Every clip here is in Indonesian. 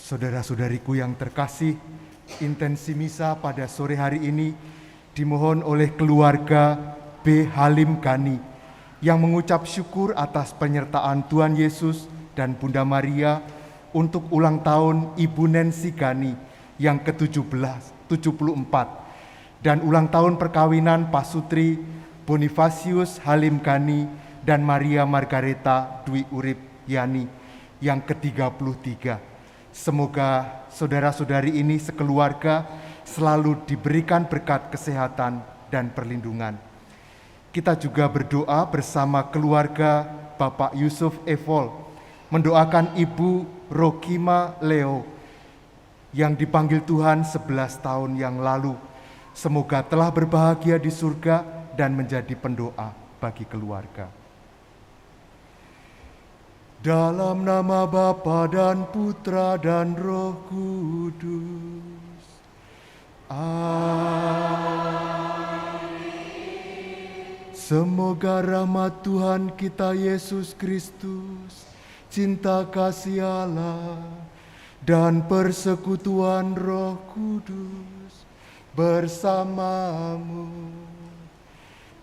Saudara-saudariku yang terkasih, intensi misa pada sore hari ini dimohon oleh keluarga B. Halim Gani yang mengucap syukur atas penyertaan Tuhan Yesus dan Bunda Maria untuk ulang tahun Ibu Nancy Gani yang ke-74 dan ulang tahun perkawinan Pasutri Bonifasius Halim Gani dan Maria Margareta Dwi Urip Yani yang ke-33. Semoga saudara-saudari ini sekeluarga selalu diberikan berkat kesehatan dan perlindungan. Kita juga berdoa bersama keluarga Bapak Yusuf Evol, mendoakan Ibu Rokima Leo yang dipanggil Tuhan 11 tahun yang lalu. Semoga telah berbahagia di surga dan menjadi pendoa bagi keluarga. Dalam nama Bapa dan Putra dan Roh Kudus. Amin. Semoga rahmat Tuhan kita Yesus Kristus, cinta kasih Allah, dan persekutuan Roh Kudus bersamamu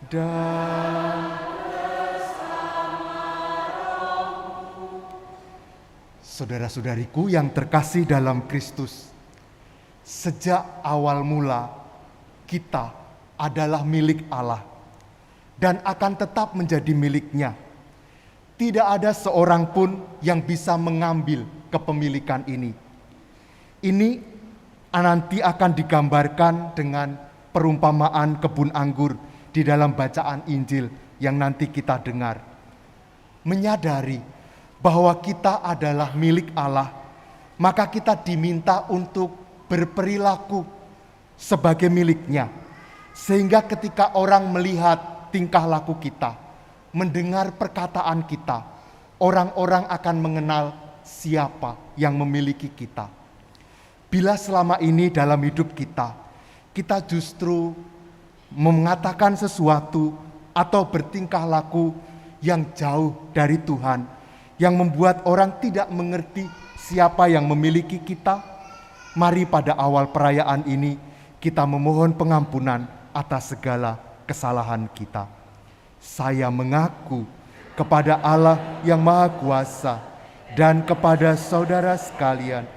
dan saudara-saudariku yang terkasih dalam Kristus, sejak awal mula kita adalah milik Allah dan akan tetap menjadi miliknya. Tidak ada seorang pun yang bisa mengambil kepemilikan ini. Ini nanti akan digambarkan dengan perumpamaan kebun anggur di dalam bacaan Injil yang nanti kita dengar. Menyadari bahwa kita adalah milik Allah, maka kita diminta untuk berperilaku sebagai miliknya. Sehingga ketika orang melihat tingkah laku kita, mendengar perkataan kita, orang-orang akan mengenal siapa yang memiliki kita. Bila selama ini dalam hidup kita justru mengatakan sesuatu atau bertingkah laku yang jauh dari Tuhan, yang membuat orang tidak mengerti siapa yang memiliki kita, mari pada awal perayaan ini kita memohon pengampunan atas segala kesalahan kita. Saya mengaku kepada Allah yang Maha Kuasa dan kepada saudara sekalian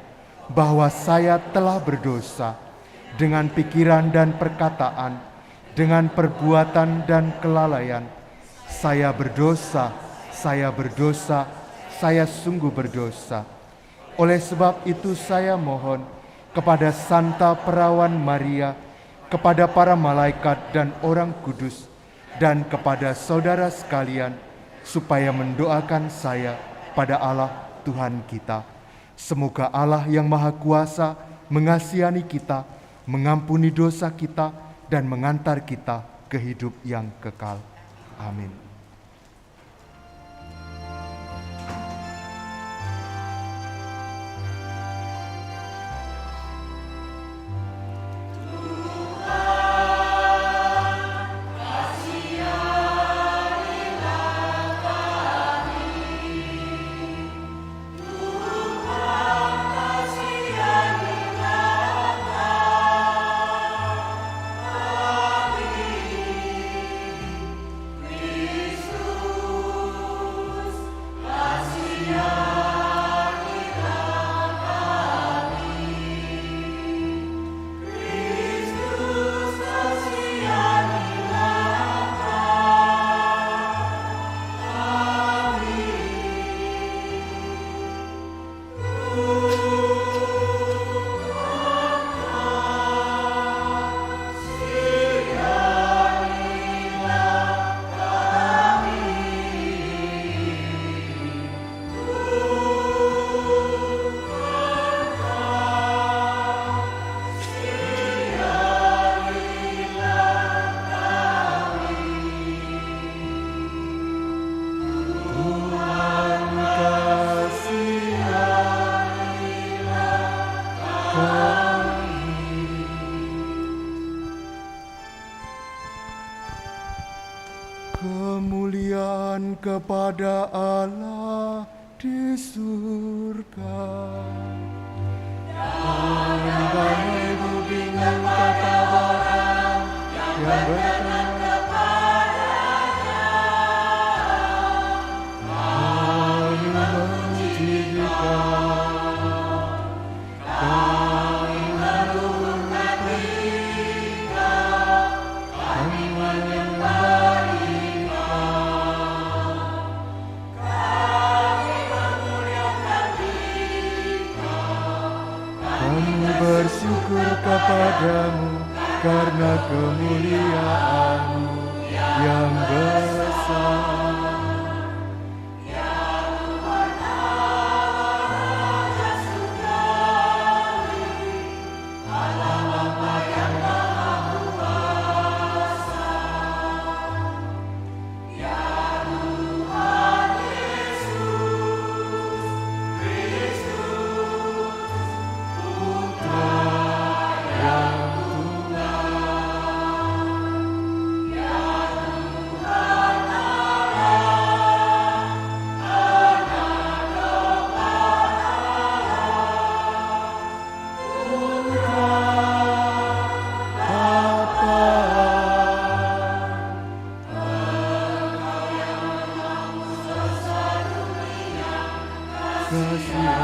bahwa saya telah berdosa dengan pikiran dan perkataan, dengan perbuatan dan kelalaian. Saya berdosa, saya sungguh berdosa. Oleh sebab itu saya mohon kepada Santa Perawan Maria, kepada para malaikat dan orang kudus, dan kepada saudara sekalian, supaya mendoakan saya pada Allah Tuhan kita. Semoga Allah yang Maha Kuasa mengasihani kita, mengampuni dosa kita, dan mengantar kita ke hidup yang kekal. Amin. Kemuliaan kepada Allah di surga Damai bumi dan kata orang yang berkenan kepadanya. Kami memuji Dikau, kami meluhurkan Dikau, kami menyembah Dikau, kami memuliakan Dikau, kami bersyukur kepadamu karena kemuliaan-Mu yang besar.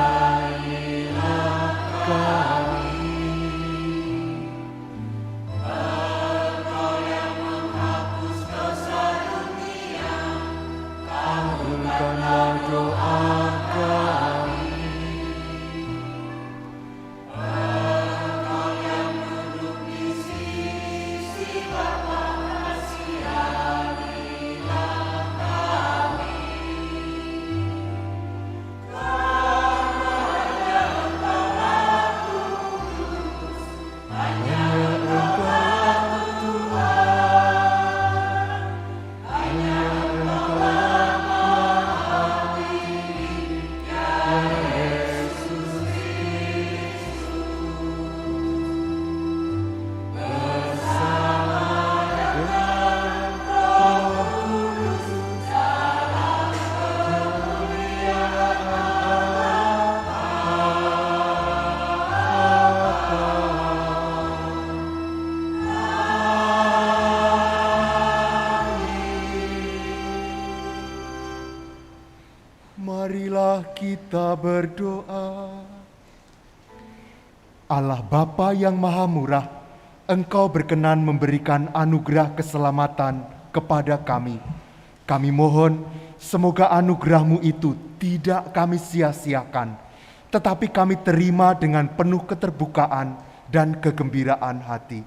Kasihanilah kami. Engkau yang menghapus dosa dunia, kabulkanlah doa kami. Engkau yang duduk di sisi Bapa, kasihanilah kami. Marilah kita berdoa. Allah Bapa yang Maha Murah, Engkau berkenan memberikan anugerah keselamatan kepada kami. Kami mohon semoga anugerah-Mu itu tidak kami sia-siakan, tetapi kami terima dengan penuh keterbukaan dan kegembiraan hati.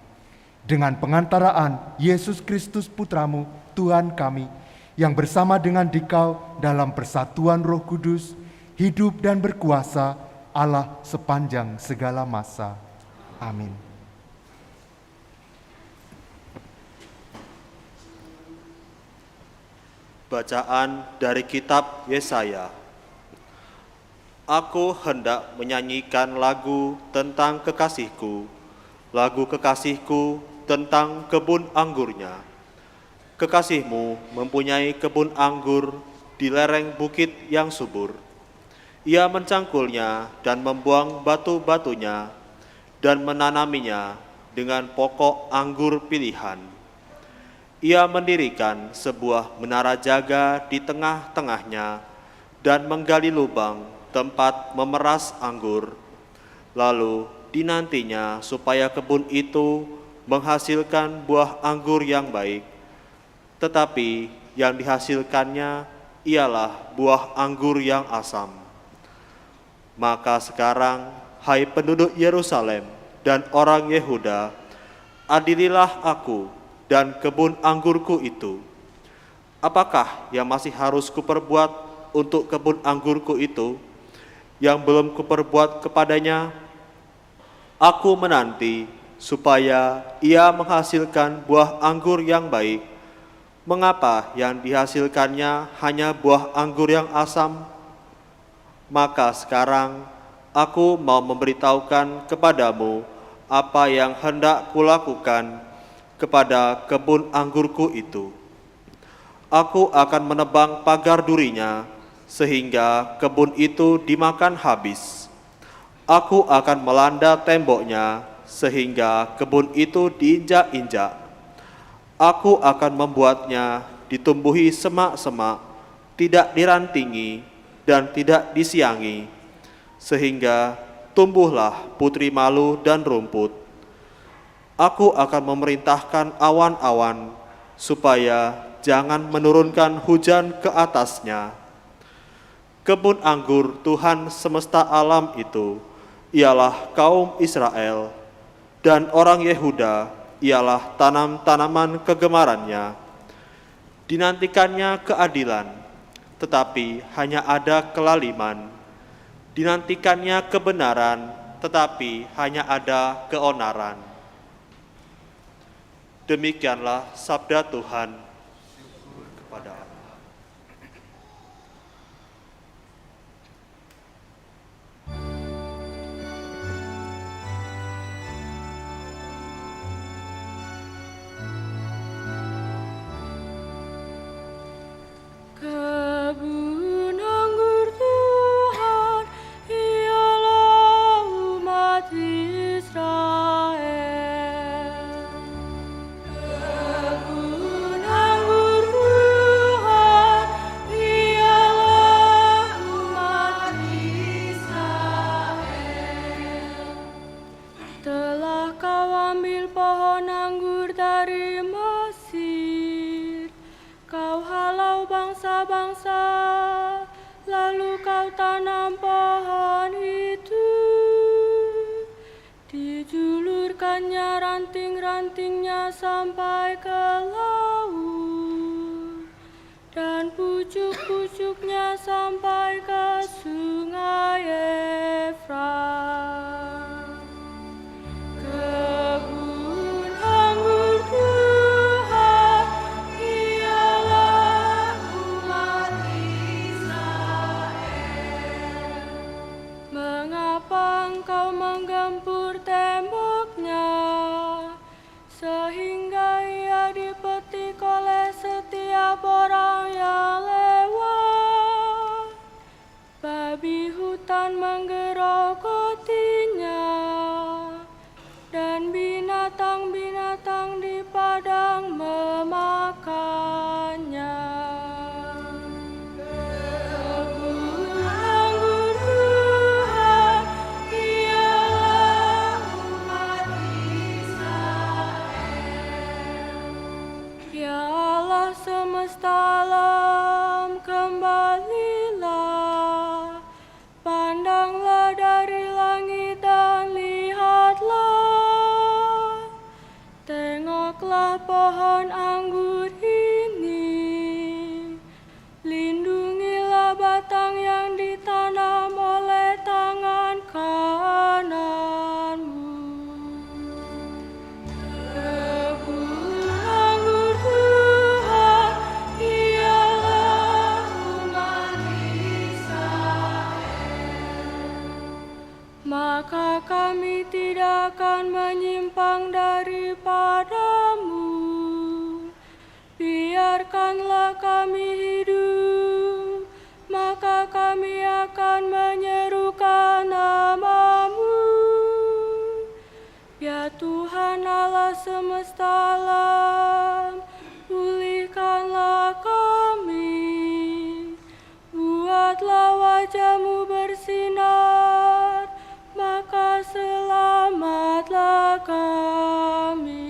Dengan pengantaraan Yesus Kristus Putra-Mu, Tuhan kami, yang bersama dengan Dikau dalam persatuan Roh Kudus, hidup dan berkuasa Allah sepanjang segala masa. Amin. Bacaan dari kitab Yesaya. Aku hendak menyanyikan lagu tentang kekasihku, lagu kekasihku tentang kebun anggurnya. Kekasihmu mempunyai kebun anggur di lereng bukit yang subur. Ia mencangkulnya dan membuang batu-batunya dan menanaminya dengan pokok anggur pilihan. Ia mendirikan sebuah menara jaga di tengah-tengahnya dan menggali lubang tempat memeras anggur. Lalu dinantinya supaya kebun itu menghasilkan buah anggur yang baik. Tetapi yang dihasilkannya ialah buah anggur yang asam. Maka sekarang, hai penduduk Yerusalem dan orang Yehuda, adililah aku dan kebun anggurku itu. Apakah yang masih harus kuperbuat untuk kebun anggurku itu, yang belum kuperbuat kepadanya? Aku menanti supaya ia menghasilkan buah anggur yang baik. Mengapa yang dihasilkannya hanya buah anggur yang asam? Maka sekarang aku mau memberitahukan kepadamu apa yang hendak kulakukan kepada kebun anggurku itu. Aku akan menebang pagar durinya sehingga kebun itu dimakan habis. Aku akan melanda temboknya sehingga kebun itu diinjak-injak. Aku akan membuatnya ditumbuhi semak-semak, tidak dirantingi dan tidak disiangi, sehingga tumbuhlah putri malu dan rumput. Aku akan memerintahkan awan-awan supaya jangan menurunkan hujan ke atasnya. Kebun anggur Tuhan semesta alam itu ialah kaum Israel, dan orang Yehuda ialah tanam-tanaman kegemarannya. Dinantikannya keadilan, tetapi hanya ada kelaliman. Dinantikannya kebenaran, tetapi hanya ada keonaran. Demikianlah sabda Tuhan kepada Allah. Kebun anggur Tuhan ialah umat Israel. Kebun anggur Tuhan ialah umat Israel. Telah kau ambil pohon anggur dari Mesir, kau halau bangsa-bangsa, lalu kau tanam pohon itu. Dijulurkannya ranting-rantingnya sampai ke laut, dan pucuk-pucuknya sampai ke sungai Efrat. Kebun anggur Tuhan ialah umat Israel. Mengapa engkau menggempur temboknya, sehingga ia dipetik oleh setiap orang yang lewat? Babi hutan menggerogotinya, dan binatang-binatang di padang memakannya. Kebun anggur Tuhan ialah umat Israel. Ya Allah semesta alam, kembalilah, pandanglah dari langit dan lihatlah. Tengoklah pohon anggur ini, lindungilah batang yang ditanam oleh tangan kananmu. Kebun anggur Tuhan ialah umat Israel. Maka kami tidak akan menyimpang daripadamu. Biarkanlah kami hidup, maka kami akan menyerukan nama-Mu. Ya Tuhan Allah semesta alam, pulihkanlah kami. Buatlah wajah-Mu bersinar, maka selamatlah kami.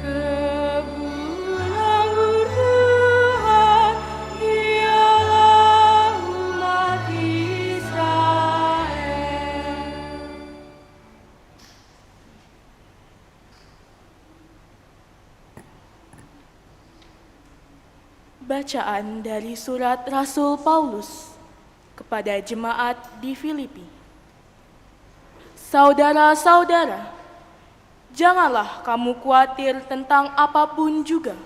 Kebun anggur Tuhan ialah umat Israel. Bacaan dari surat Rasul Paulus kepada jemaat di Filipi. Saudara-saudara, janganlah kamu khawatir tentang apapun juga.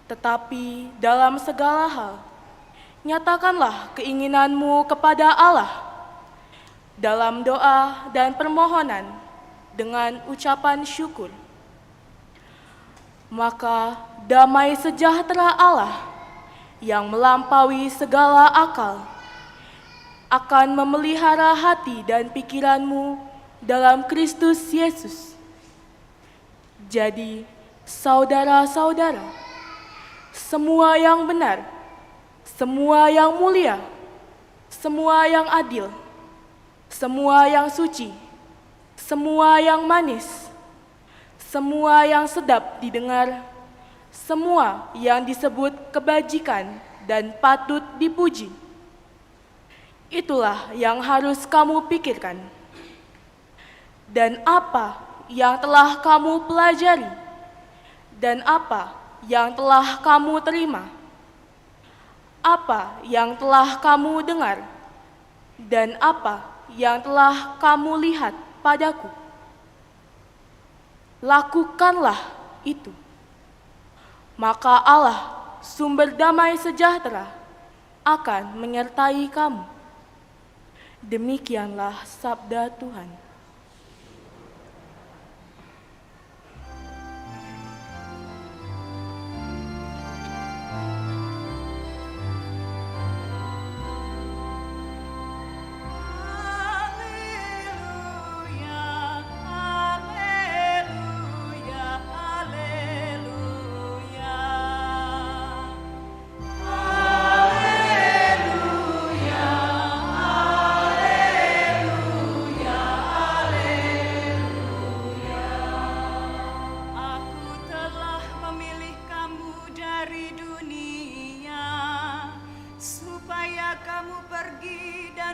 Tetapi dalam segala hal, nyatakanlah keinginanmu kepada Allah dalam doa dan permohonan dengan ucapan syukur. Maka damai sejahtera Allah yang melampaui segala akal akan memelihara hati dan pikiranmu dalam Kristus Yesus. Jadi, saudara-saudara, semua yang benar, semua yang mulia, semua yang adil, semua yang suci, semua yang manis, semua yang sedap didengar, semua yang disebut kebajikan dan patut dipuji. Itulah yang harus kamu pikirkan. Dan apa yang telah kamu pelajari, dan apa yang telah kamu terima, apa yang telah kamu dengar, dan apa yang telah kamu lihat padaku, lakukanlah itu. Maka Allah, sumber damai sejahtera, akan menyertai kamu. Demikianlah sabda Tuhan.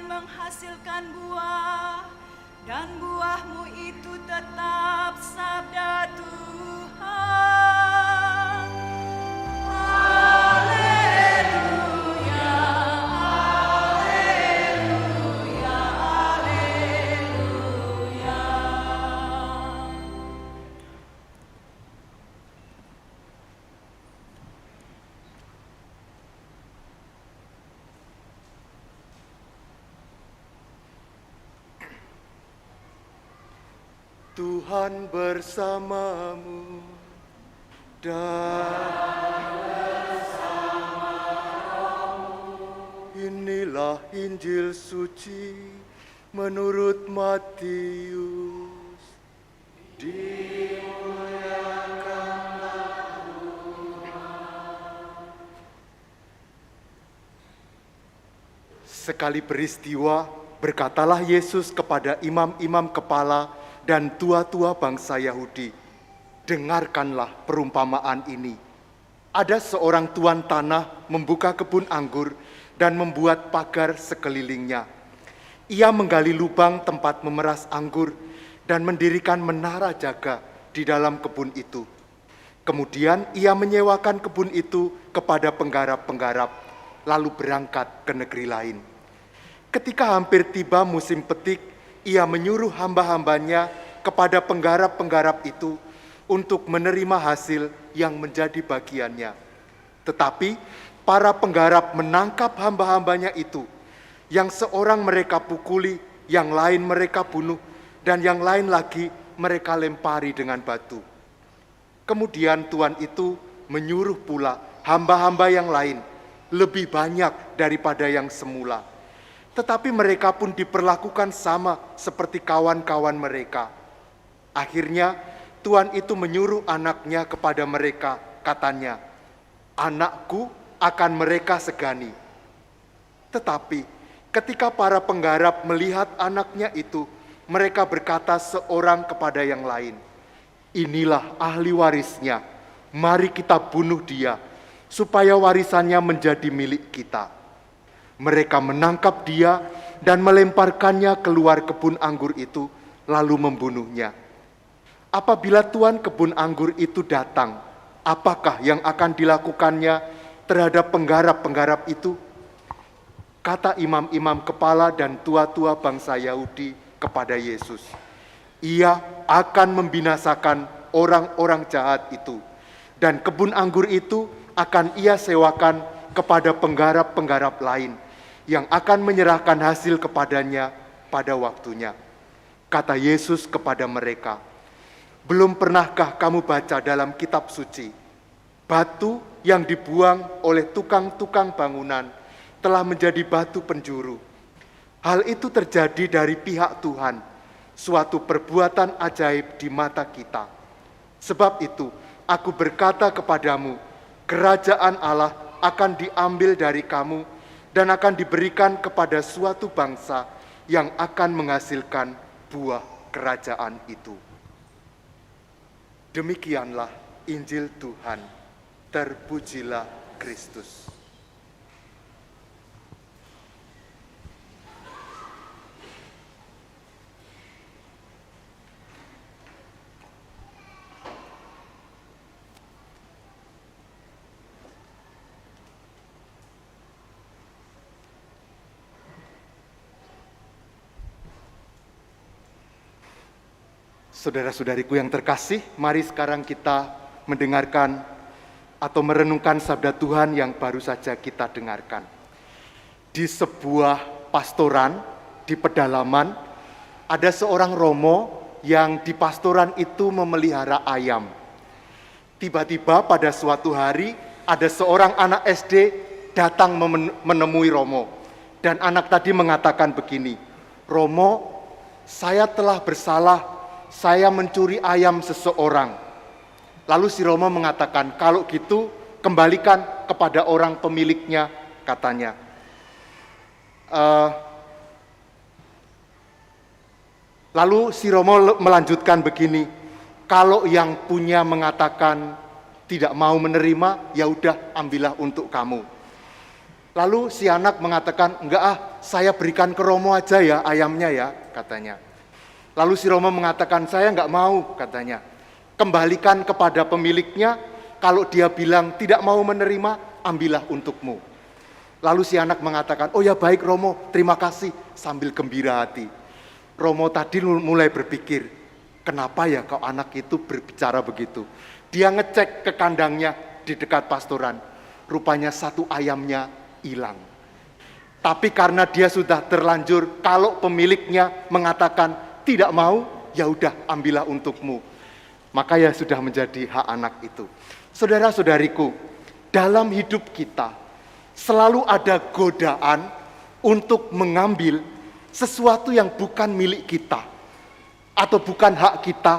Menghasilkan buah, dan buahmu itu tetap sabda Tuhan. Haleluya, haleluya, haleluya. Tuhan bersamamu dan inilah Injil suci menurut Matius. Dimuliakanlah Tuhan. Sekali peristiwa, berkatalah Yesus kepada imam-imam kepala dan tua-tua bangsa Yahudi, dengarkanlah perumpamaan ini. Ada seorang tuan tanah membuka kebun anggur dan membuat pagar sekelilingnya. Ia menggali lubang tempat memeras anggur dan mendirikan menara jaga di dalam kebun itu. Kemudian ia menyewakan kebun itu kepada penggarap-penggarap, lalu berangkat ke negeri lain. Ketika hampir tiba musim petik, ia menyuruh hamba-hambanya kepada penggarap-penggarap itu untuk menerima hasil yang menjadi bagiannya. Tetapi para penggarap menangkap hamba-hambanya itu, yang seorang mereka pukuli, yang lain mereka bunuh, dan yang lain lagi mereka lempari dengan batu. Kemudian tuan itu menyuruh pula hamba-hamba yang lain, lebih banyak daripada yang semula. Tetapi mereka pun diperlakukan sama seperti kawan-kawan mereka. Akhirnya tuan itu menyuruh anaknya kepada mereka, katanya, "Anakku akan mereka segani." Tetapi ketika para penggarap melihat anaknya itu, mereka berkata seorang kepada yang lain, "Inilah ahli warisnya, mari kita bunuh dia, supaya warisannya menjadi milik kita." Mereka menangkap dia dan melemparkannya keluar kebun anggur itu, lalu membunuhnya. Apabila tuan kebun anggur itu datang, apakah yang akan dilakukannya terhadap penggarap-penggarap itu? Kata imam-imam kepala dan tua-tua bangsa Yahudi kepada Yesus, "Ia akan membinasakan orang-orang jahat itu, dan kebun anggur itu akan ia sewakan kepada penggarap-penggarap lain, yang akan menyerahkan hasil kepadanya pada waktunya." Kata Yesus kepada mereka, "Belum pernahkah kamu baca dalam kitab suci, batu yang dibuang oleh tukang-tukang bangunan telah menjadi batu penjuru. Hal itu terjadi dari pihak Tuhan, suatu perbuatan ajaib di mata kita. Sebab itu, aku berkata kepadamu, kerajaan Allah akan diambil dari kamu dan akan diberikan kepada suatu bangsa yang akan menghasilkan buah kerajaan itu. Demikianlah Injil Tuhan. Terpujilah Kristus. Saudara-saudariku yang terkasih, mari sekarang kita mendengarkan atau merenungkan sabda Tuhan yang baru saja kita dengarkan. Di sebuah pastoran, di pedalaman, ada seorang romo yang di pastoran itu memelihara ayam. Tiba-tiba pada suatu hari, ada seorang anak SD datang menemui romo. Dan anak tadi mengatakan begini, "Romo, saya telah bersalah. Saya mencuri ayam seseorang." Lalu si Romo mengatakan, "Kalau gitu kembalikan kepada orang pemiliknya," katanya. Lalu si Romo melanjutkan begini, "Kalau yang punya mengatakan tidak mau menerima, ya udah ambillah untuk kamu." Lalu si anak mengatakan, "Enggak saya berikan ke Romo aja ya ayamnya ya," katanya. Lalu si Romo mengatakan, "Saya enggak mau," katanya. "Kembalikan kepada pemiliknya, kalau dia bilang tidak mau menerima, ambillah untukmu." Lalu si anak mengatakan, "Oh ya baik Romo, terima kasih," sambil gembira hati. Romo tadi mulai berpikir, kenapa ya kok anak itu berbicara begitu? Dia ngecek ke kandangnya di dekat pastoran, rupanya satu ayamnya hilang. Tapi karena dia sudah terlanjur, kalau pemiliknya mengatakan tidak mau, ya udah ambillah untukmu. Maka ya sudah menjadi hak anak itu. Saudara-saudariku, dalam hidup kita selalu ada godaan untuk mengambil sesuatu yang bukan milik kita atau bukan hak kita,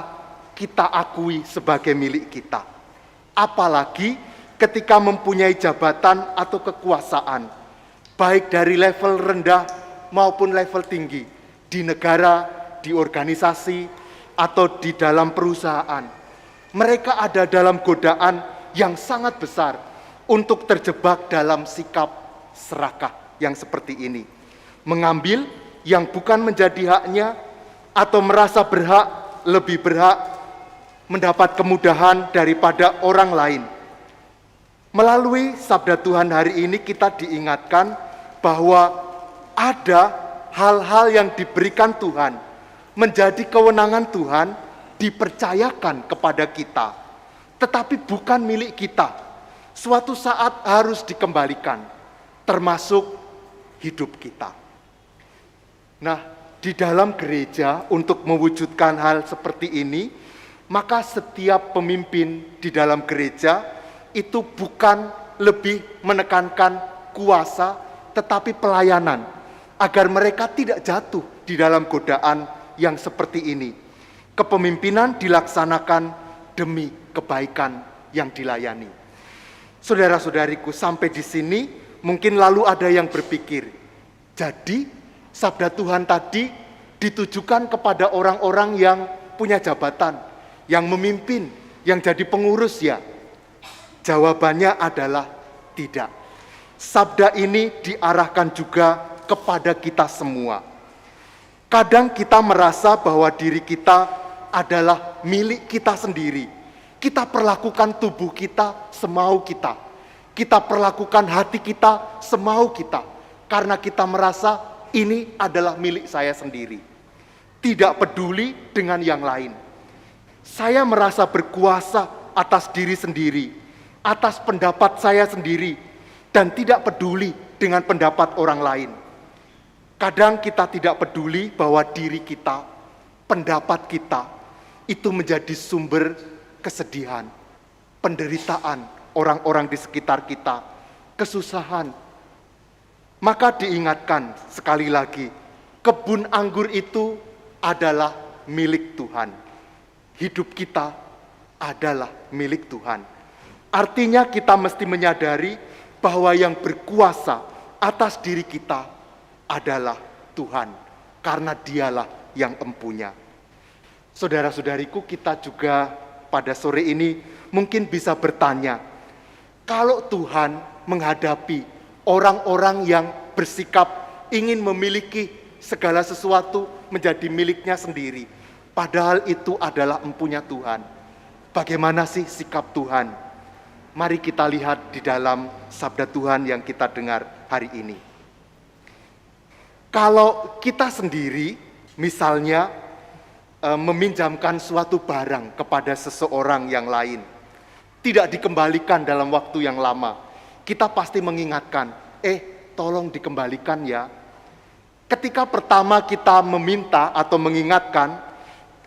kita akui sebagai milik kita. Apalagi ketika mempunyai jabatan atau kekuasaan, baik dari level rendah maupun level tinggi, di negara, di organisasi, atau di dalam perusahaan. Mereka ada dalam godaan yang sangat besar untuk terjebak dalam sikap serakah yang seperti ini. Mengambil yang bukan menjadi haknya, atau merasa lebih berhak mendapat kemudahan daripada orang lain. Melalui sabda Tuhan hari ini kita diingatkan bahwa ada hal-hal yang diberikan Tuhan, menjadi kewenangan Tuhan, dipercayakan kepada kita, tetapi bukan milik kita. Suatu saat harus dikembalikan, termasuk hidup kita. Nah, di dalam gereja untuk mewujudkan hal seperti ini, maka setiap pemimpin di dalam gereja itu bukan lebih menekankan kuasa, tetapi pelayanan, agar mereka tidak jatuh di dalam godaan yang seperti ini. Kepemimpinan dilaksanakan demi kebaikan yang dilayani. Saudara-saudariku, sampai di sini mungkin lalu ada yang berpikir, jadi sabda Tuhan tadi ditujukan kepada orang-orang yang punya jabatan, yang memimpin, yang jadi pengurus ya? Jawabannya adalah tidak. Sabda ini diarahkan juga kepada kita semua. Kadang kita merasa bahwa diri kita adalah milik kita sendiri. Kita perlakukan tubuh kita semau kita. Kita perlakukan hati kita semau kita. Karena kita merasa ini adalah milik saya sendiri. Tidak peduli dengan yang lain. Saya merasa berkuasa atas diri sendiri, atas pendapat saya sendiri, dan tidak peduli dengan pendapat orang lain. Kadang kita tidak peduli bahwa diri kita, pendapat kita, itu menjadi sumber kesedihan, penderitaan orang-orang di sekitar kita, kesusahan. Maka diingatkan sekali lagi, Kebun anggur itu adalah milik Tuhan. Hidup kita adalah milik Tuhan. Artinya kita mesti menyadari bahwa yang berkuasa atas diri kita adalah Tuhan, karena Dialah yang empunya. Saudara-saudariku, kita juga pada sore ini mungkin bisa bertanya, kalau Tuhan menghadapi orang-orang yang bersikap ingin memiliki segala sesuatu menjadi miliknya sendiri, padahal itu adalah empunya Tuhan, bagaimana sih sikap Tuhan? Mari kita lihat di dalam sabda Tuhan yang kita dengar hari ini. Kalau kita sendiri misalnya meminjamkan suatu barang kepada seseorang yang lain, tidak dikembalikan dalam waktu yang lama, kita pasti mengingatkan, tolong dikembalikan ya. Ketika pertama kita meminta atau mengingatkan,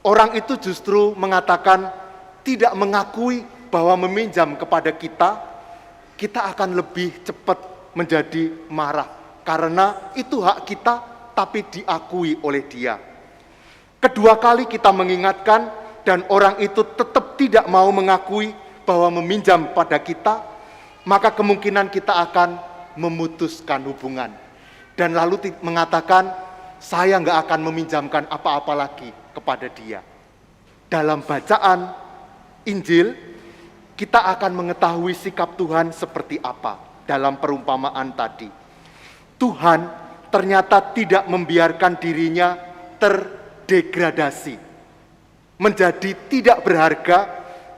orang itu justru mengatakan tidak mengakui bahwa meminjam kepada kita, kita akan lebih cepat menjadi marah. Karena itu hak kita, tapi diakui oleh dia. Kedua kali kita mengingatkan, dan orang itu tetap tidak mau mengakui bahwa meminjam pada kita, maka kemungkinan kita akan memutuskan hubungan. Dan lalu mengatakan, saya nggak akan meminjamkan apa-apa lagi kepada dia. Dalam bacaan Injil, kita akan mengetahui sikap Tuhan seperti apa dalam perumpamaan tadi. Tuhan ternyata tidak membiarkan dirinya terdegradasi, menjadi tidak berharga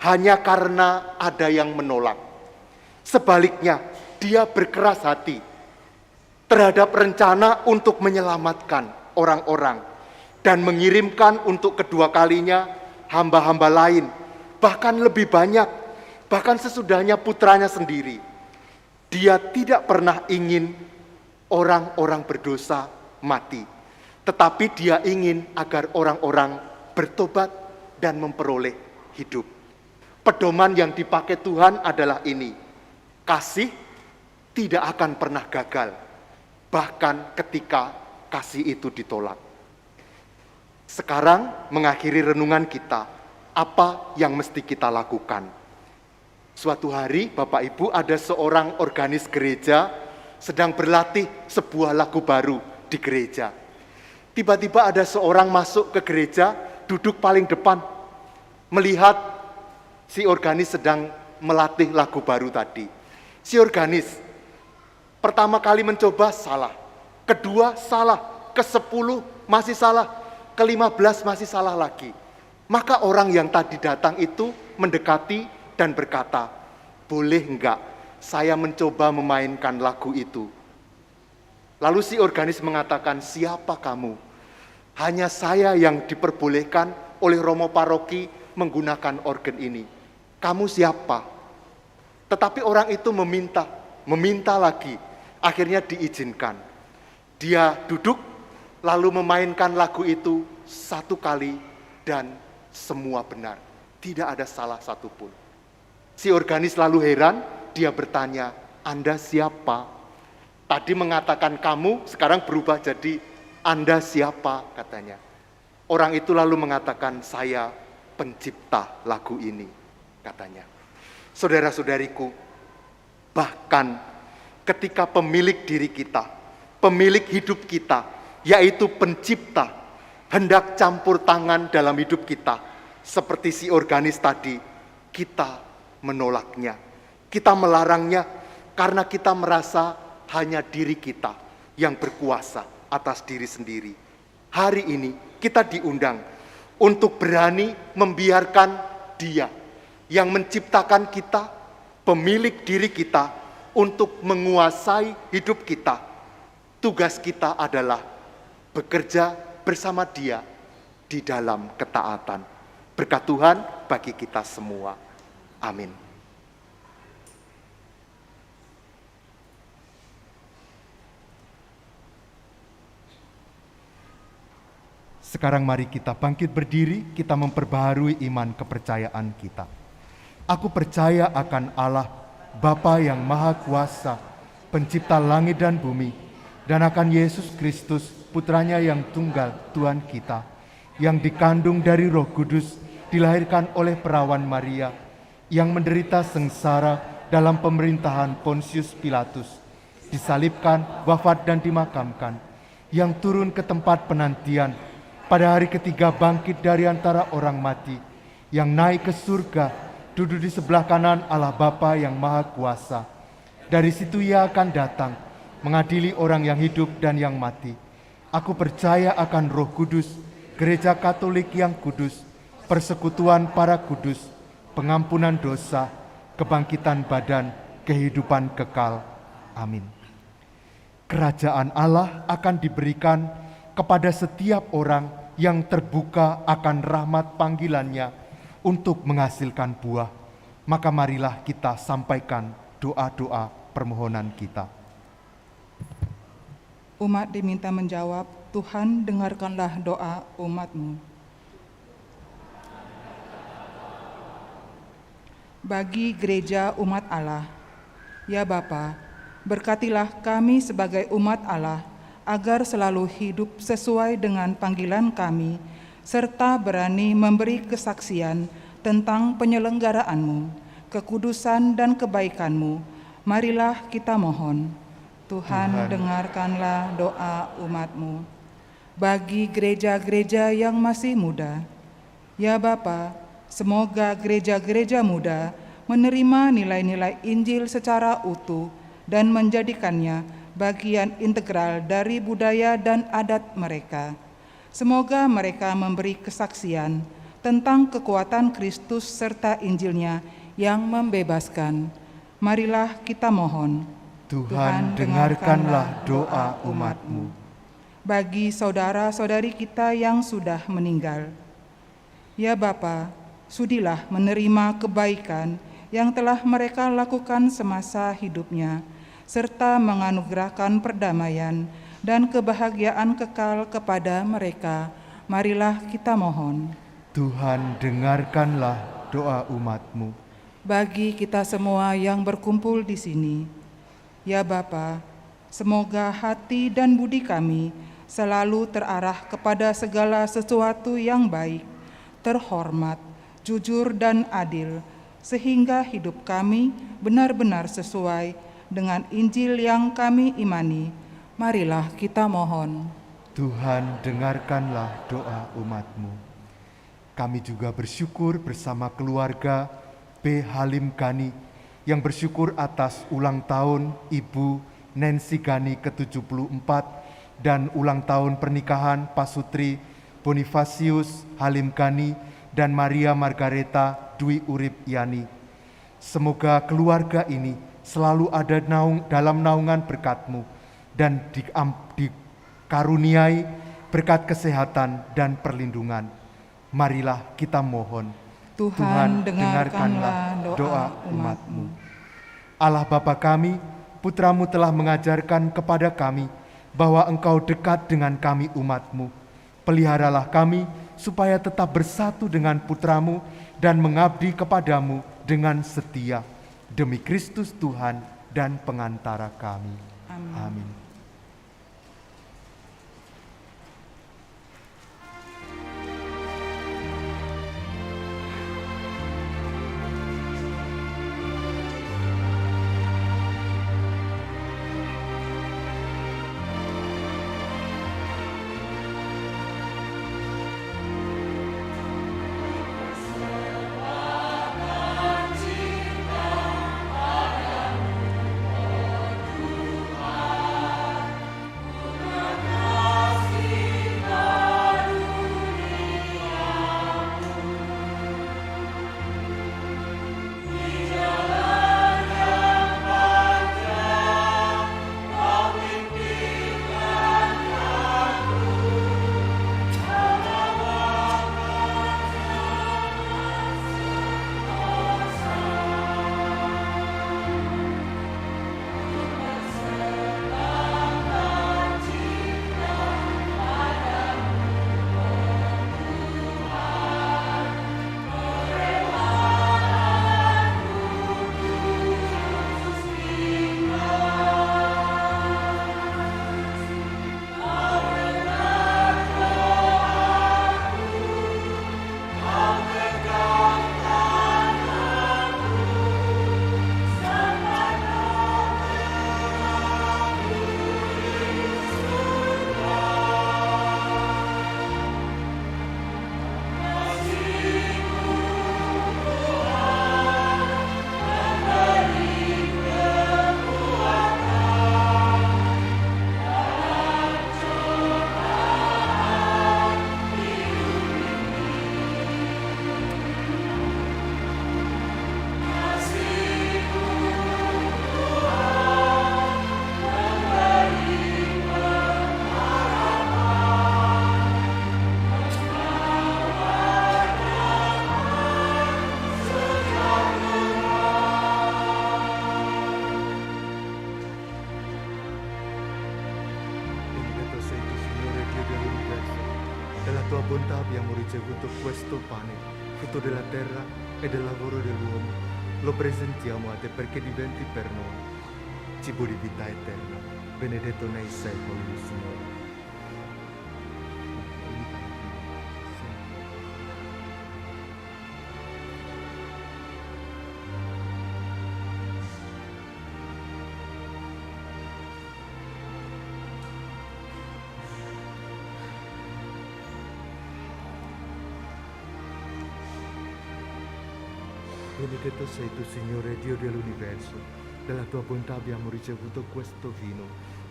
hanya karena ada yang menolak. Sebaliknya, dia berkeras hati terhadap rencana untuk menyelamatkan orang-orang dan mengirimkan untuk kedua kalinya hamba-hamba lain, bahkan lebih banyak, bahkan sesudahnya putranya sendiri. Dia tidak pernah ingin orang-orang berdosa mati, tetapi dia ingin agar orang-orang bertobat dan memperoleh hidup. Pedoman yang dipakai Tuhan adalah ini: kasih tidak akan pernah gagal, bahkan ketika kasih itu ditolak. Sekarang mengakhiri renungan kita, apa yang mesti kita lakukan? Suatu hari Bapak Ibu, ada seorang organis gereja sedang berlatih sebuah lagu baru di gereja. Tiba-tiba ada seorang masuk ke gereja, duduk paling depan, melihat si organis sedang melatih lagu baru tadi. Si organis pertama kali mencoba salah, kedua salah, ke-10 masih salah, ke-15 masih salah lagi. Maka orang yang tadi datang itu mendekati dan berkata, boleh enggak saya mencoba memainkan lagu itu? Lalu si organis mengatakan, siapa kamu? Hanya saya yang diperbolehkan oleh Romo Paroki menggunakan organ ini. Kamu siapa? Tetapi orang itu meminta lagi. Akhirnya diizinkan. Dia duduk lalu memainkan lagu itu 1 kali dan semua benar. Tidak ada salah satupun. Si organis lalu heran, dia bertanya, Anda siapa? Tadi mengatakan kamu, sekarang berubah jadi Anda siapa, katanya. Orang itu lalu mengatakan, saya pencipta lagu ini, katanya. Saudara-saudariku, bahkan ketika pemilik diri kita, pemilik hidup kita, yaitu pencipta, hendak campur tangan dalam hidup kita, seperti si organis tadi, kita menolaknya. Kita melarangnya karena kita merasa hanya diri kita yang berkuasa atas diri sendiri. Hari ini kita diundang untuk berani membiarkan Dia yang menciptakan kita, pemilik diri kita, untuk menguasai hidup kita. Tugas kita adalah bekerja bersama Dia di dalam ketaatan. Berkat Tuhan bagi kita semua. Amin. Sekarang mari kita bangkit berdiri, kita memperbaharui iman kepercayaan kita. Aku percaya akan Allah, Bapa yang Maha Kuasa, pencipta langit dan bumi, dan akan Yesus Kristus, Putranya yang tunggal, Tuhan kita, yang dikandung dari Roh Kudus, dilahirkan oleh perawan Maria, yang menderita sengsara dalam pemerintahan Pontius Pilatus, disalibkan, wafat dan dimakamkan, yang turun ke tempat penantian, pada hari ketiga bangkit dari antara orang mati, yang naik ke surga, duduk di sebelah kanan Allah Bapa yang Maha Kuasa. Dari situ Ia akan datang, mengadili orang yang hidup dan yang mati. Aku percaya akan Roh Kudus, Gereja Katolik yang kudus, persekutuan para kudus, pengampunan dosa, kebangkitan badan, kehidupan kekal. Amin. Kerajaan Allah akan diberikan kepada setiap orang yang terbuka akan rahmat panggilannya untuk menghasilkan buah. Maka marilah kita sampaikan doa-doa permohonan kita. Umat diminta menjawab, Tuhan dengarkanlah doa umat-Mu. Bagi gereja umat Allah, ya Bapa, berkatilah kami sebagai umat Allah, agar selalu hidup sesuai dengan panggilan kami, serta berani memberi kesaksian tentang penyelenggaraan-Mu, kekudusan dan kebaikan-Mu. Marilah kita mohon. Tuhan, dengarkanlah doa umat-Mu. Bagi gereja-gereja yang masih muda, ya Bapa, semoga gereja-gereja muda menerima nilai-nilai Injil secara utuh dan menjadikannya bagian integral dari budaya dan adat mereka. Semoga mereka memberi kesaksian tentang kekuatan Kristus serta Injilnya yang membebaskan. Marilah kita mohon. Tuhan, dengarkanlah doa umat-Mu. Bagi saudara-saudari kita yang sudah meninggal, ya Bapa, sudilah menerima kebaikan yang telah mereka lakukan semasa hidupnya, serta menganugerahkan perdamaian dan kebahagiaan kekal kepada mereka. Marilah kita mohon. Tuhan, dengarkanlah doa umat-Mu. Bagi kita semua yang berkumpul di sini, ya Bapa, semoga hati dan budi kami selalu terarah kepada segala sesuatu yang baik, terhormat, jujur dan adil, sehingga hidup kami benar-benar sesuai dengan Injil yang kami imani. Marilah kita mohon. Tuhan, dengarkanlah doa umat-Mu. Kami juga bersyukur bersama keluarga B. Halim Gani yang bersyukur atas ulang tahun Ibu Nancy Gani ke-74 dan ulang tahun pernikahan Pasutri Bonifasius Halim Gani dan Maria Margareta Dwi Urip Yani. Semoga keluarga ini selalu ada dalam naungan berkat-Mu dan dikaruniai berkat kesehatan dan perlindungan. Marilah kita mohon. Tuhan, dengarkanlah doa umat-Mu. Allah Bapa kami, Putra-Mu telah mengajarkan kepada kami bahwa Engkau dekat dengan kami umat-Mu. Peliharalah kami supaya tetap bersatu dengan Putra-Mu dan mengabdi kepadamu dengan setia. Demi Kristus Tuhan dan pengantara kami. Amin. tua bontà abbiamo ricevuto questo pane, frutto della terra e del lavoro dell'uomo. Lo presentiamo a te perché diventi per noi cibo di vita eterna. Benedetto nei secoli, il Signore. Benedetto sei tu, Signore, Dio dell'universo. Dalla tua bontà abbiamo ricevuto questo vino,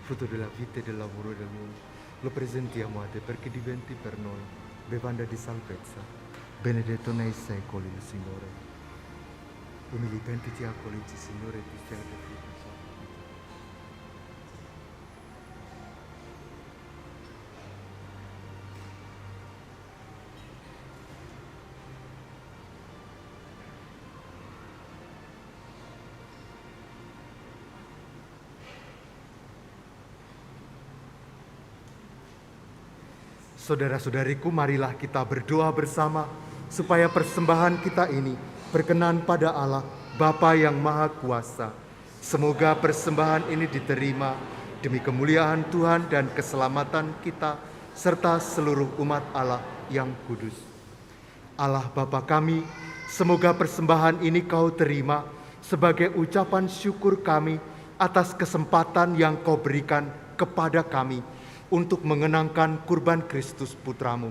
frutto della vita e del lavoro dell'uomo. Lo presentiamo a te perché diventi per noi bevanda di salvezza. Benedetto nei secoli, il Signore. Umili pentiti accoliti, Signore, ti stiate frutto. Saudara-saudariku, marilah kita berdoa bersama supaya persembahan kita ini berkenan pada Allah, Bapa yang Maha Kuasa. Semoga persembahan ini diterima demi kemuliaan Tuhan dan keselamatan kita serta seluruh umat Allah yang kudus. Allah Bapa kami, semoga persembahan ini Kau terima sebagai ucapan syukur kami atas kesempatan yang Kau berikan kepada kami untuk mengenangkan kurban Kristus Putramu,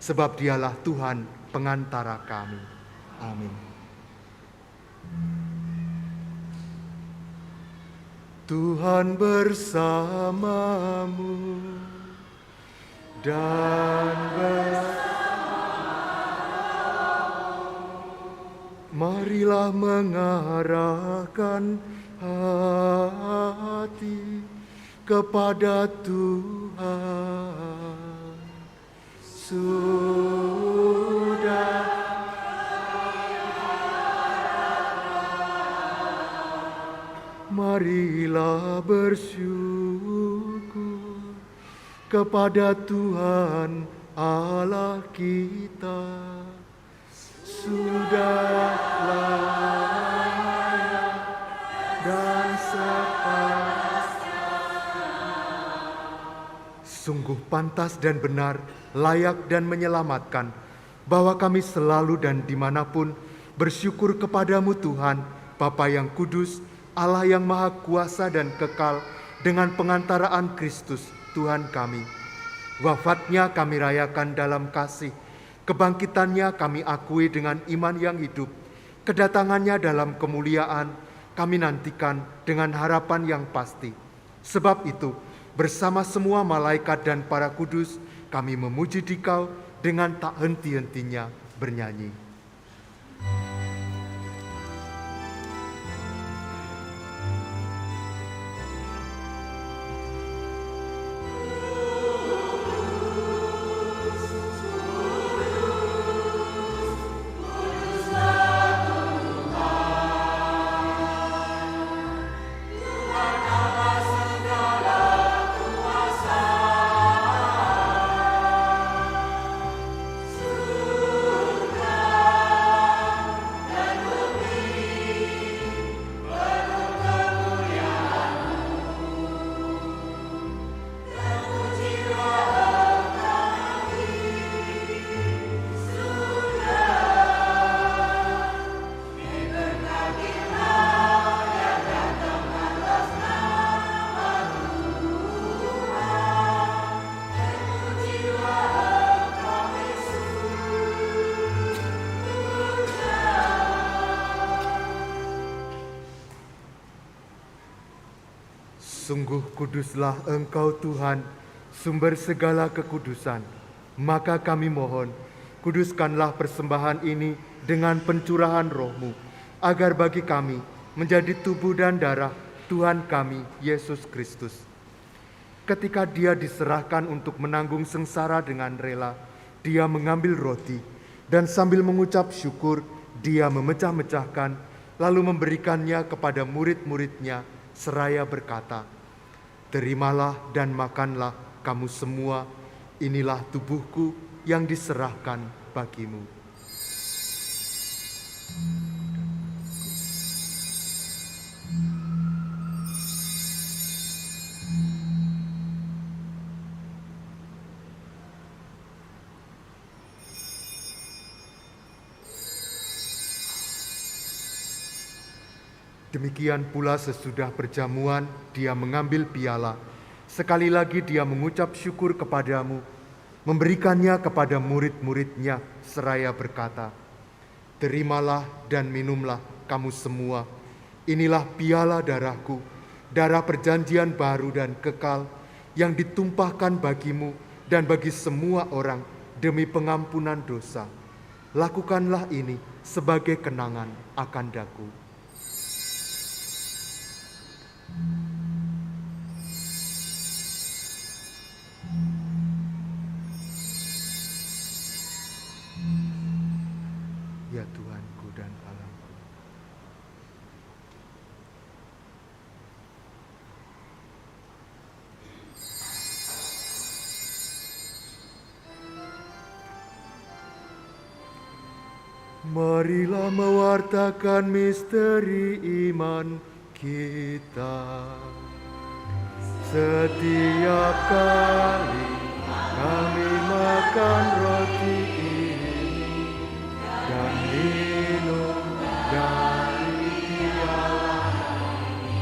sebab Dialah Tuhan pengantara kami. Amin. Tuhan bersamamu dan marilah mengarahkan hati kepada Tuhan. Sudah marilah bersyukur kepada Tuhan Allah kita. Sudah layak dan sepatutnya. Sungguh pantas dan benar, layak dan menyelamatkan, bahwa kami selalu dan dimanapun bersyukur kepadamu Tuhan, Bapa yang kudus, Allah yang maha kuasa dan kekal, dengan pengantaraan Kristus Tuhan kami. Wafatnya kami rayakan dalam kasih, kebangkitannya kami akui dengan iman yang hidup, kedatangannya dalam kemuliaan kami nantikan dengan harapan yang pasti. Sebab itu, bersama semua malaikat dan para kudus, kami memuji Dikau dengan tak henti-hentinya bernyanyi. Sungguh kuduslah Engkau Tuhan, sumber segala kekudusan. Maka kami mohon, kuduskanlah persembahan ini dengan pencurahan Roh-Mu, agar bagi kami menjadi tubuh dan darah Tuhan kami, Yesus Kristus. Ketika Dia diserahkan untuk menanggung sengsara dengan rela, Dia mengambil roti, dan sambil mengucap syukur, Dia memecah-mecahkan, lalu memberikannya kepada murid-muridnya, seraya berkata, "Terimalah dan makanlah kamu semua, inilah tubuhku yang diserahkan bagimu. Demikian pula sesudah perjamuan, dia mengambil piala. Sekali lagi dia mengucap syukur kepadamu, memberikannya kepada murid-muridnya, seraya berkata, "Terimalah dan minumlah kamu semua. Inilah piala darahku, darah perjanjian baru dan kekal, yang ditumpahkan bagimu dan bagi semua orang demi pengampunan dosa. Lakukanlah ini sebagai kenangan akan daku." Ya Tuhanku dan Allahku. Marilah mewartakan misteri iman kita. Setiap kali kami makan roti ini dan minum dari piala ini,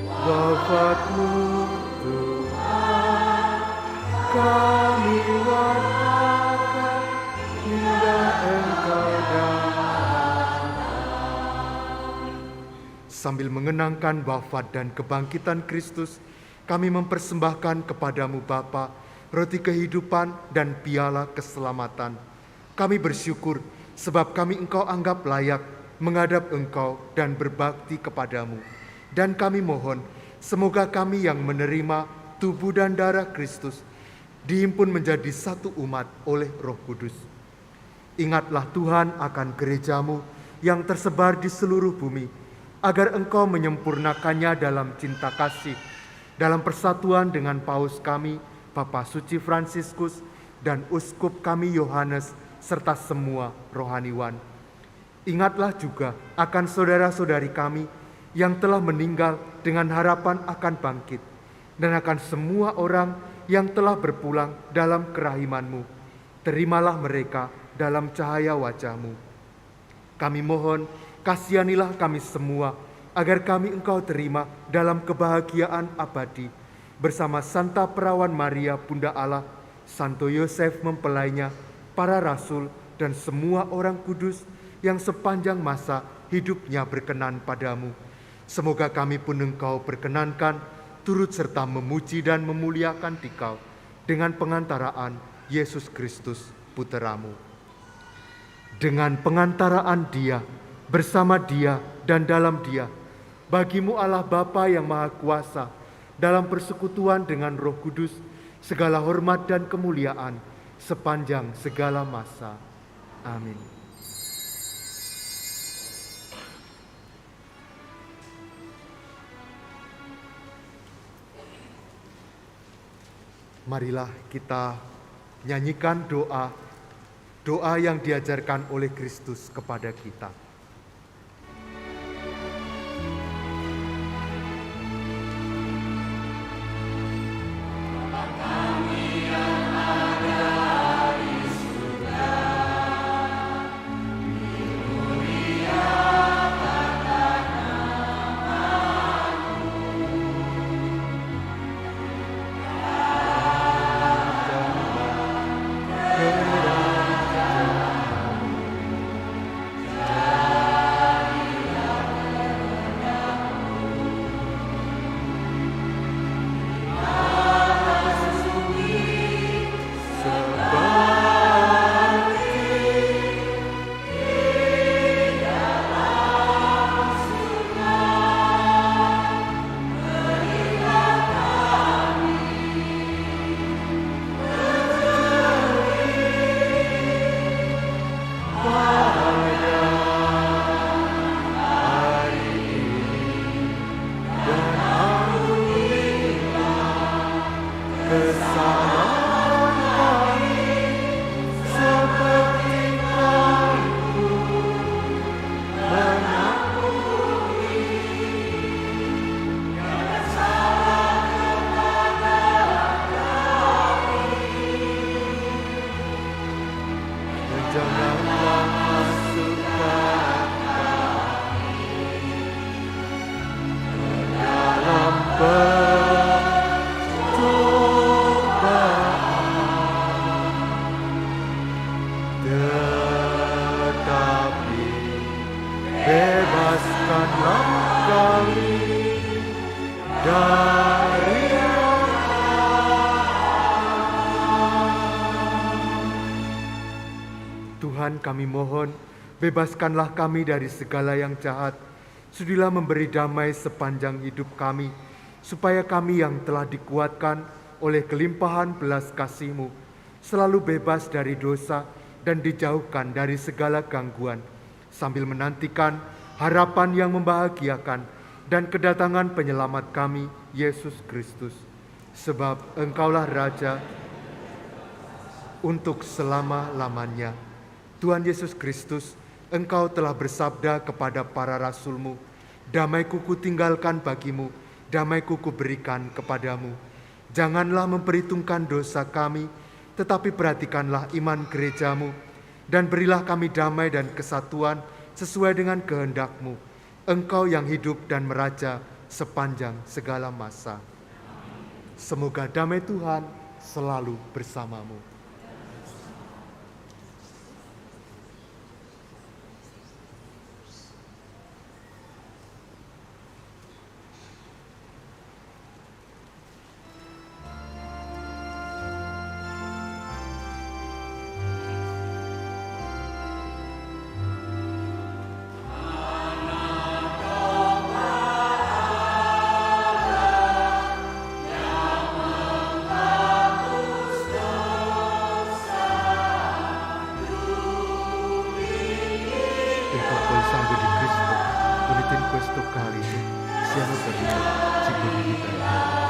wafat-Mu Tuhan kami wartakan hingga Engkau datang. Sambil mengenangkan wafat dan kebangkitan Kristus, kami mempersembahkan kepadamu Bapa, roti kehidupan dan piala keselamatan. Kami bersyukur sebab kami Engkau anggap layak menghadap Engkau dan berbakti kepadamu. Dan kami mohon, semoga kami yang menerima tubuh dan darah Kristus dihimpun menjadi satu umat oleh Roh Kudus. Ingatlah Tuhan akan gerejamu yang tersebar di seluruh bumi, agar Engkau menyempurnakannya dalam cinta kasih, dalam persatuan dengan Paus kami, Papa Suci Fransiskus, dan Uskup kami Yohanes, serta semua rohaniwan. Ingatlah juga akan saudara-saudari kami yang telah meninggal dengan harapan akan bangkit, dan akan semua orang yang telah berpulang dalam kerahiman-Mu. Terimalah mereka dalam cahaya wajah-Mu. Kami mohon, kasihanilah kami semua, agar kami Engkau terima dalam kebahagiaan abadi, bersama Santa Perawan Maria Bunda Allah, Santo Yosef mempelainya, para rasul, dan semua orang kudus yang sepanjang masa hidupnya berkenan padamu. Semoga kami pun Engkau perkenankan, turut serta memuji dan memuliakan Dikau, dengan pengantaraan Yesus Kristus, Putra-Mu. Dengan pengantaraan Dia, bersama Dia, dan dalam Dia, bagi-Mu Allah Bapa yang Maha Kuasa, dalam persekutuan dengan Roh Kudus, segala hormat dan kemuliaan sepanjang segala masa. Amin. Marilah kita nyanyikan doa yang diajarkan oleh Kristus kepada kita. Tuhan kami mohon, bebaskanlah kami dari segala yang jahat. Sudilah memberi damai sepanjang hidup kami, supaya kami yang telah dikuatkan oleh kelimpahan belas kasih-Mu, selalu bebas dari dosa dan dijauhkan dari segala gangguan, sambil menantikan harapan yang membahagiakan dan kedatangan penyelamat kami, Yesus Kristus. Sebab Engkaulah Raja untuk selama-lamanya. Tuhan Yesus Kristus, Engkau telah bersabda kepada para rasul-Mu, damai-Ku kutinggalkan bagimu, damai-Ku kuberikan kepadamu. Janganlah memperhitungkan dosa kami, tetapi perhatikanlah iman gereja-Mu, dan berilah kami damai dan kesatuan sesuai dengan kehendak-Mu. Engkau yang hidup dan meraja sepanjang segala masa. Semoga damai Tuhan selalu bersamamu. Questo calice siano per noi cibo di vita.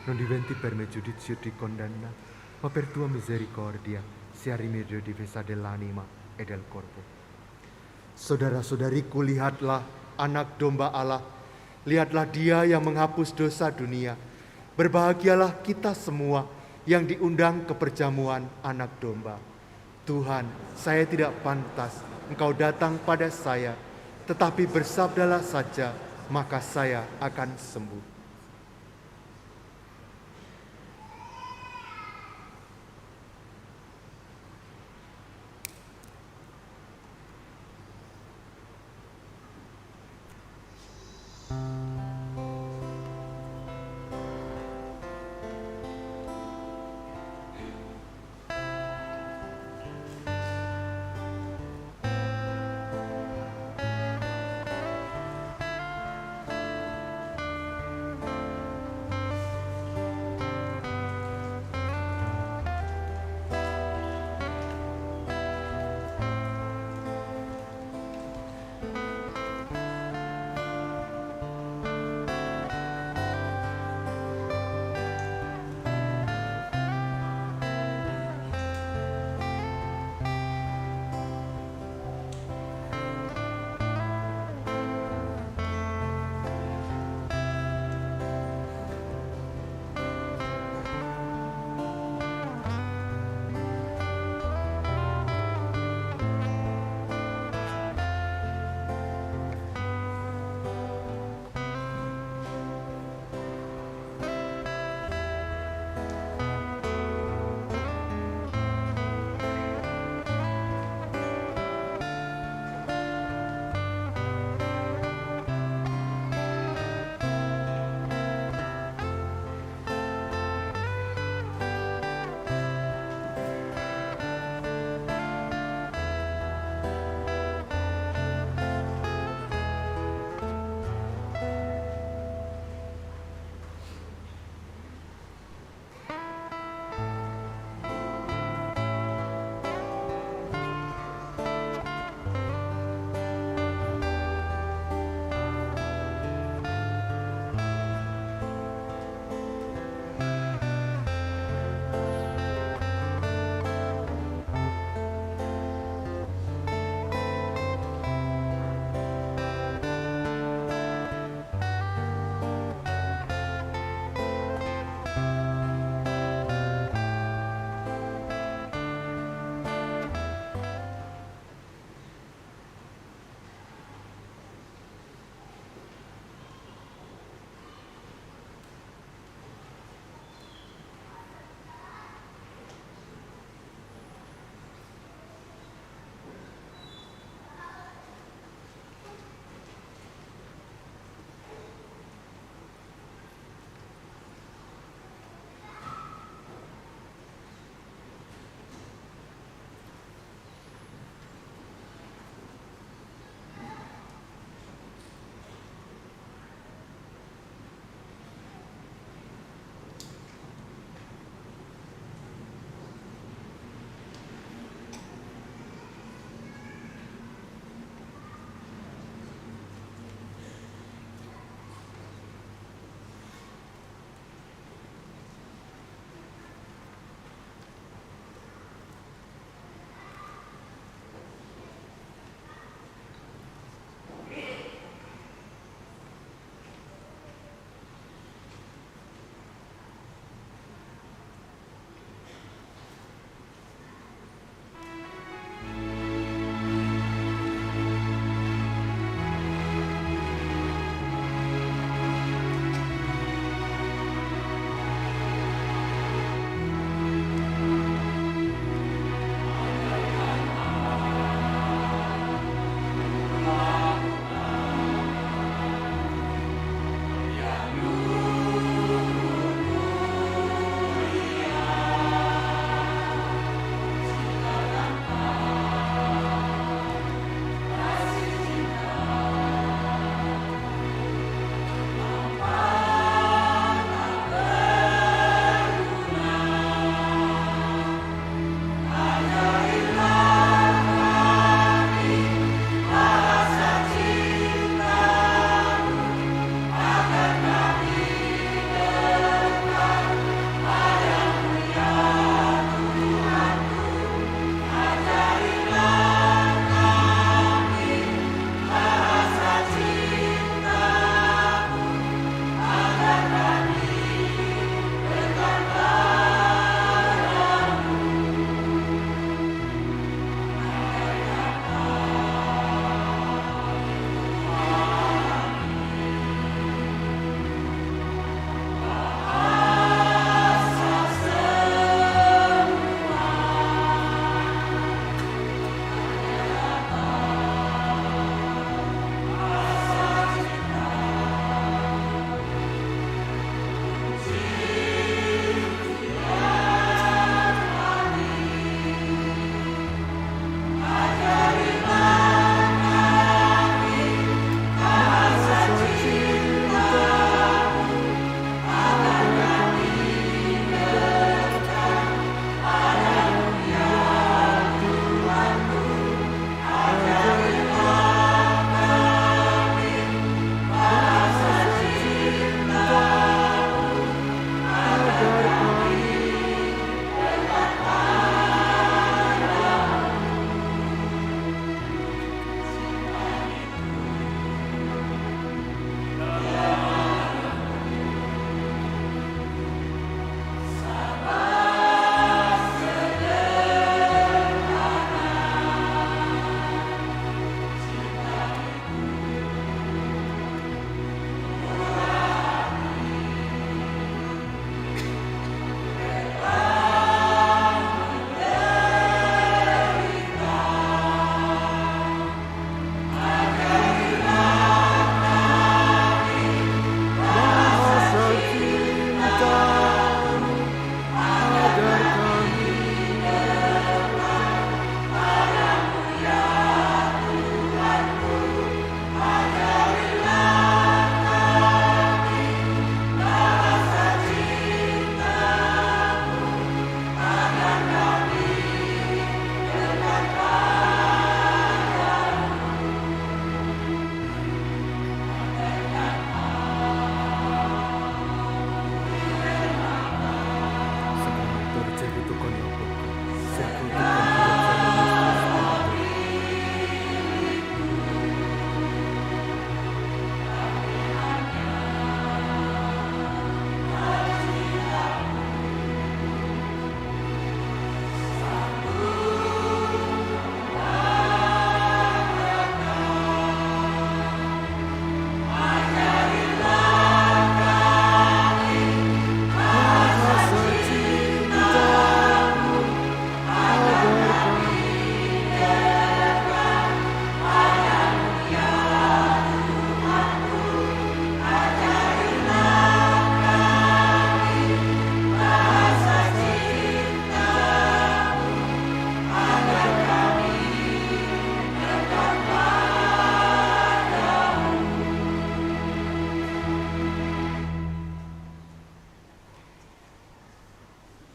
Non diventi per me giudizio di condanna, ma per tua misericordia sia rimedio difesa dell'anima e del corpo. Saudara-saudariku, lihatlah anak domba Allah, lihatlah Dia yang menghapus dosa dunia. Berbahagialah kita semua yang diundang ke perjamuan anak domba. Tuhan, saya tidak pantas Engkau datang pada saya, tetapi bersabdalah saja, maka saya akan sembuh.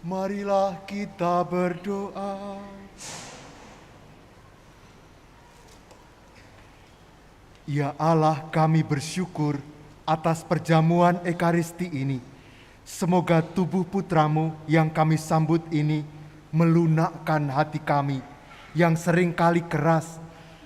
Marilah kita berdoa. Ya Allah, kami bersyukur atas perjamuan Ekaristi ini. Semoga tubuh putramu yang kami sambut ini melunakkan hati kami yang seringkali keras,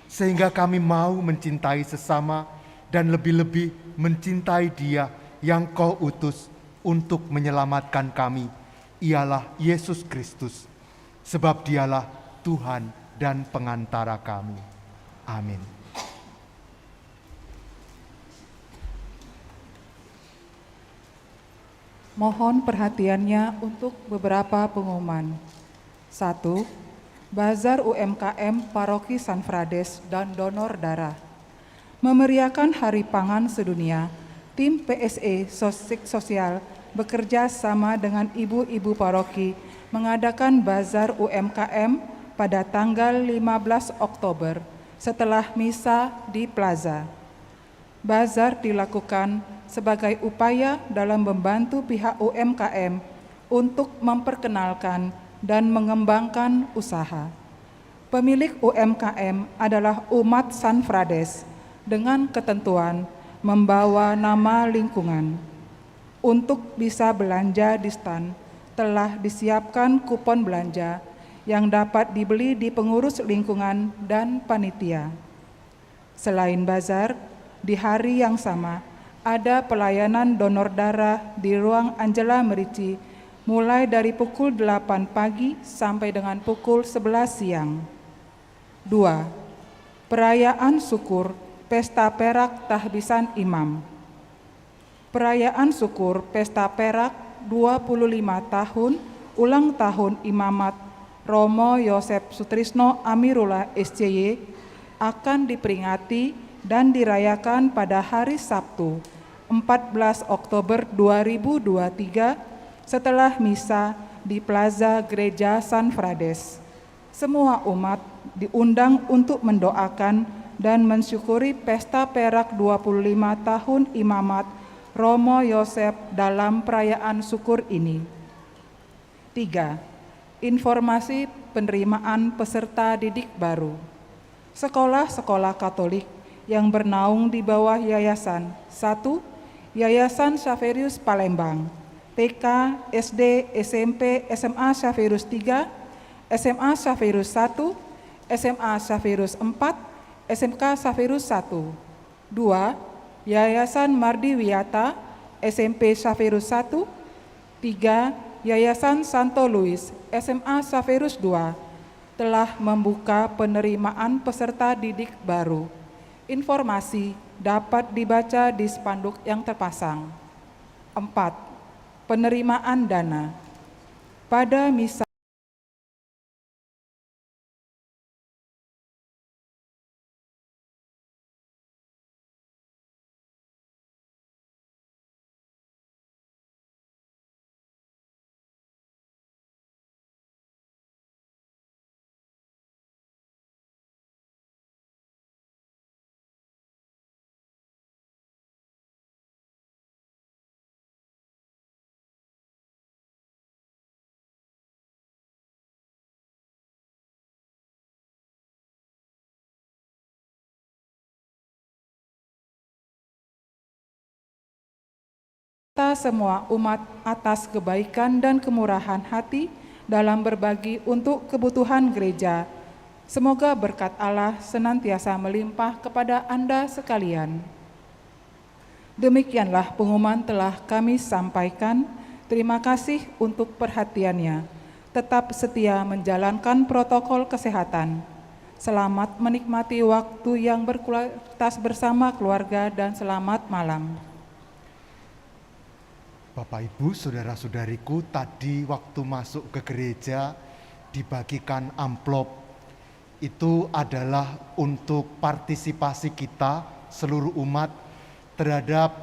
sehingga kami mau mencintai sesama dan lebih-lebih mencintai Dia yang Kau utus untuk menyelamatkan kami. Ialah Yesus Kristus, sebab Dialah Tuhan dan pengantara kami. Amin. Mohon perhatiannya untuk beberapa pengumuman. 1. Bazar UMKM Paroki San Frades dan donor darah. Memeriahkan Hari Pangan Sedunia, tim PSE Sosial bekerja sama dengan ibu-ibu paroki mengadakan bazar UMKM pada tanggal 15 Oktober setelah misa di Plaza. Bazar dilakukan sebagai upaya dalam membantu pihak UMKM untuk memperkenalkan dan mengembangkan usaha. Pemilik UMKM adalah umat San Frades dengan ketentuan membawa nama lingkungan. Untuk bisa belanja di stand, telah disiapkan kupon belanja yang dapat dibeli di pengurus lingkungan dan panitia. Selain bazar, di hari yang sama, ada pelayanan donor darah di ruang Angela Merici mulai dari pukul 8 pagi sampai dengan pukul 11 siang. 2. Perayaan syukur Pesta Perak Tahbisan Imam. Perayaan syukur Pesta Perak 25 tahun ulang tahun Imamat Romo Yosef Sutrisno Amirullah SCY akan diperingati dan dirayakan pada hari Sabtu 14 Oktober 2023 setelah misa di Plaza Gereja San Frades. Semua umat diundang untuk mendoakan dan mensyukuri Pesta Perak 25 tahun Imamat Romo Yosef dalam perayaan syukur ini. 3. Informasi penerimaan peserta didik baru. Sekolah-sekolah Katolik yang bernaung di bawah yayasan 1. Yayasan Xaverius Palembang, TK, SD, SMP, SMA Xaverius 3, SMA Xaverius 1, SMA Xaverius 4, SMK Xaverius 1. 2. Yayasan Mardi Wiyata, SMP Xaverius 1, 3. Yayasan Santo Luis, SMA Xaverius 2, telah membuka penerimaan peserta didik baru. Informasi dapat dibaca di spanduk yang terpasang. 4. Penerimaan dana. Pada misa kita semua umat atas kebaikan dan kemurahan hati dalam berbagi untuk kebutuhan gereja. Semoga berkat Allah senantiasa melimpah kepada Anda sekalian. Demikianlah pengumuman telah kami sampaikan. Terima kasih untuk perhatiannya. Tetap setia menjalankan protokol kesehatan. Selamat menikmati waktu yang berkualitas bersama keluarga dan selamat malam. Bapak Ibu, saudara-saudariku, tadi waktu masuk ke gereja dibagikan amplop. Itu adalah untuk partisipasi kita seluruh umat terhadap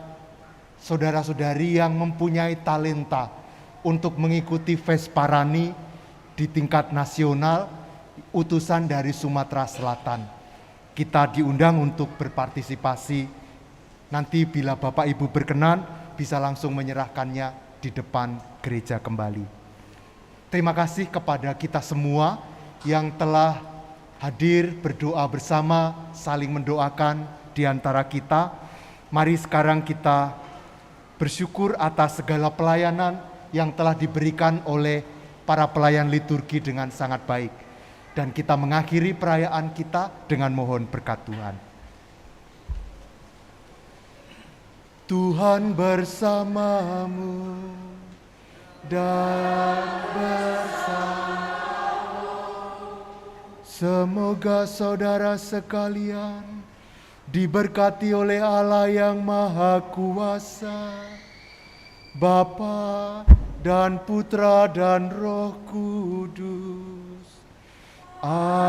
saudara-saudari yang mempunyai talenta untuk mengikuti Vesparani di tingkat nasional, utusan dari Sumatera Selatan. Kita diundang untuk berpartisipasi. Nanti bila Bapak Ibu berkenan, bisa langsung menyerahkannya di depan gereja kembali. Terima kasih kepada kita semua yang telah hadir berdoa bersama, saling mendoakan di antara kita. Mari sekarang kita bersyukur atas segala pelayanan yang telah diberikan oleh para pelayan liturgi dengan sangat baik. Dan kita mengakhiri perayaan kita dengan mohon berkat Tuhan. Tuhan bersamamu dan bersama. Semoga saudara sekalian diberkati oleh Allah yang Maha Kuasa, Bapa dan Putra dan Roh Kudus. Amin.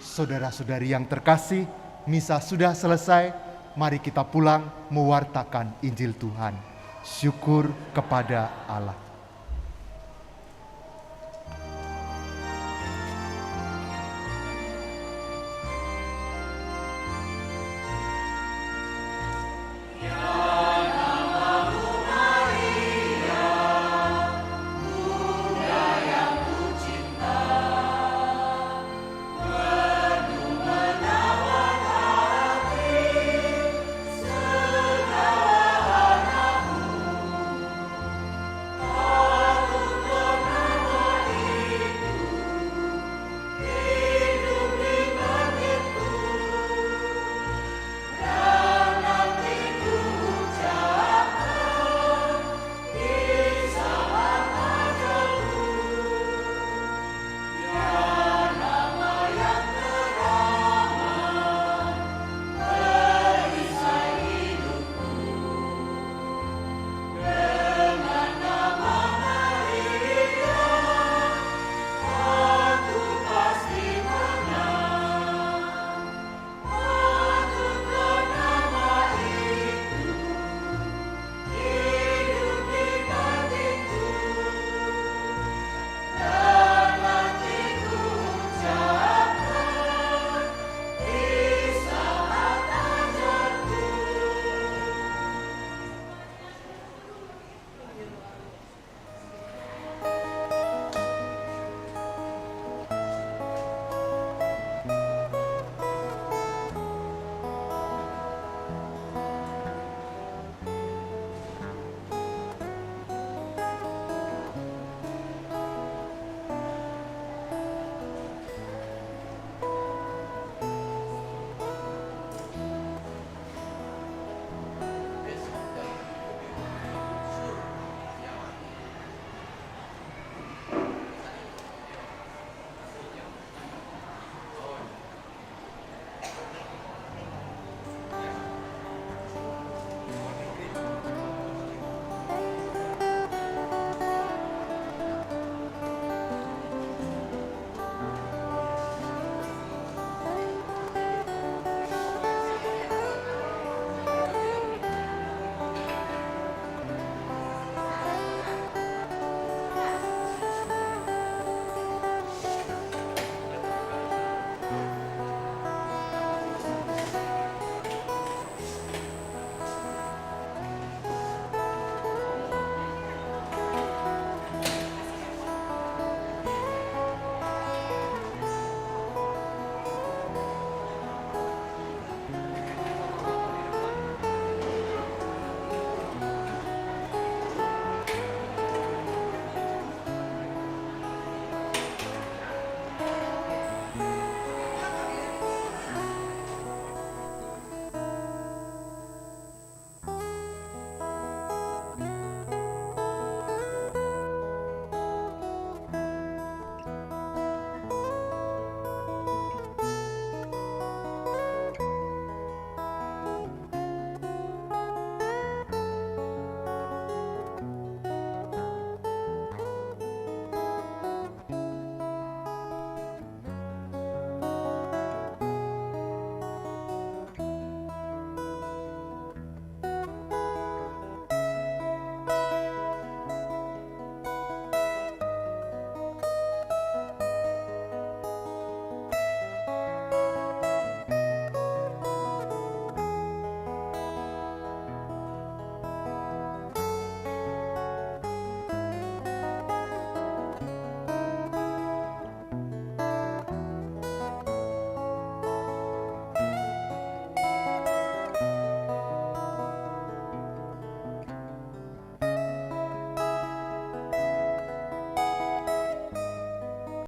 Saudara-saudari yang terkasih, misa sudah selesai. Mari kita pulang mewartakan Injil Tuhan. Syukur kepada Allah.